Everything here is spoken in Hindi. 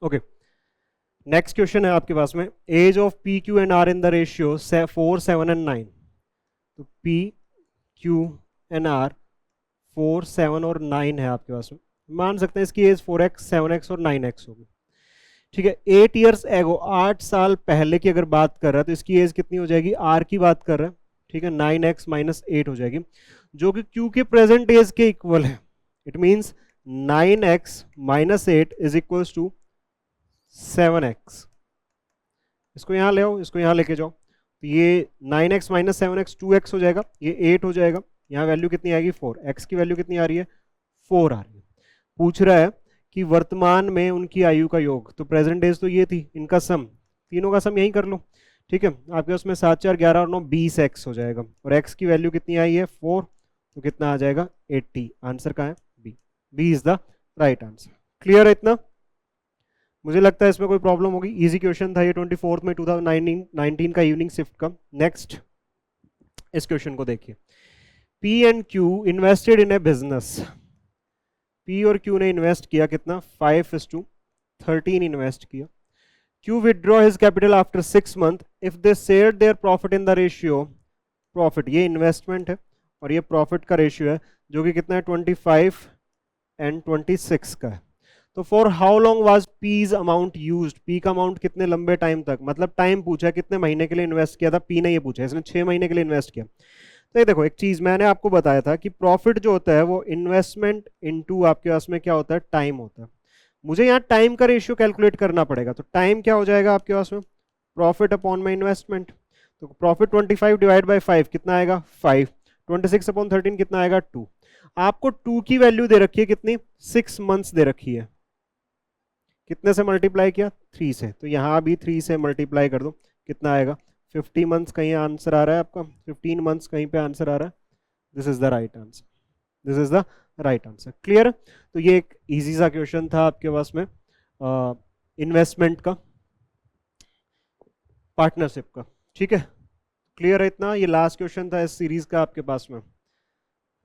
ओके, नेक्स्ट क्वेश्चन है आपके पास में, age of P Q and R in the ratio 4 7 and 9। तो पी क्यू एंड आर 4 7 और 9 है आपके पास में, मान सकते हैं इसकी एज 4x 7x और 9x होगी। ठीक है, 8 ईयर्स एगो, 8 साल पहले की अगर बात कर रहा है तो इसकी एज कितनी हो जाएगी, आर की बात कर रहा है, ठीक है, 9x माइनस 8 हो जाएगी, जो कि क्यू के प्रेजेंट एज के इक्वल है। It means 9x minus 8 is equal to 7x। इसको यहां ले आओ, इसको यहां लेके जाओ, तो ये 9x माइनस 7x 2x हो जाएगा, ये 8 हो जाएगा, यहाँ वैल्यू कितनी आएगी 4, x की वैल्यू कितनी आ रही है 4 आ रही है। पूछ रहा है कि वर्तमान में उनकी आयु का योग, तो प्रेजेंट एज तो ये थी, इनका सम, तीनों का सम यही कर लो। ठीक है, आपके उसमें 7 4 11 और 9 20x हो जाएगा, और x की वैल्यू कितनी आई है 4, तो कितना आ जाएगा 80। आंसर कहाँ है, B, B is the right answer. Clear है इतना? मुझे लगता है इसमें कोई प्रॉब्लम होगी, इजी क्वेश्चन था ये 24 में 2019 का इवनिंग शिफ्ट का। नेक्स्ट इस क्वेश्चन को देखिए, P and Q invested in A business. P और Q ने इन्वेस्ट किया कितना, 5:13 इन्वेस्ट किया। Q withdraw his capital after 6 month if they share their profit in the ratio, profit ये इन्वेस्टमेंट है और ये प्रॉफिट का रेशियो है जो कि कितना है 25 एंड 26 का है। तो for how long was P's amount used, P का अमाउंट कितने लंबे टाइम तक, मतलब टाइम पूछा है कितने महीने के लिए इन्वेस्ट किया था, पी ने ये पूछा है, इसने 6 महीने के लिए इन्वेस्ट किया। तो ये देखो, एक चीज मैंने आपको बताया था कि प्रॉफिट जो होता है वो इन्वेस्टमेंट इनटू आपके पास में क्या होता है, टाइम होता है। मुझे यहाँ टाइम का रेशियो कैलकुलेट करना पड़ेगा, तो टाइम क्या हो जाएगा आपके पास में, प्रॉफिट अपॉन में इन्वेस्टमेंट। तो प्रॉफिट 25 डिवाइड बाई 5 कितना आएगा 5, 26 अपॉन 13 कितना आएगा 2। आपको 2 की वैल्यू दे रखी है कितनी, 6 मंथ्स दे रखी है, कितने से मल्टीप्लाई किया 3 से, तो यहाँ भी 3 से मल्टीप्लाई कर दो, कितना आएगा 50 मंथ्स कहीं आंसर आ रहा है आपका, 15 मंथ्स कहीं पे आंसर आ रहा है। This is the right answer, this is the right answer. Clear? तो ये एक इजी सा क्वेश्चन था आपके पास में इन्वेस्टमेंट का, पार्टनरशिप का। ठीक है, क्लियर है इतना? ये लास्ट क्वेश्चन था इस सीरीज का आपके पास में।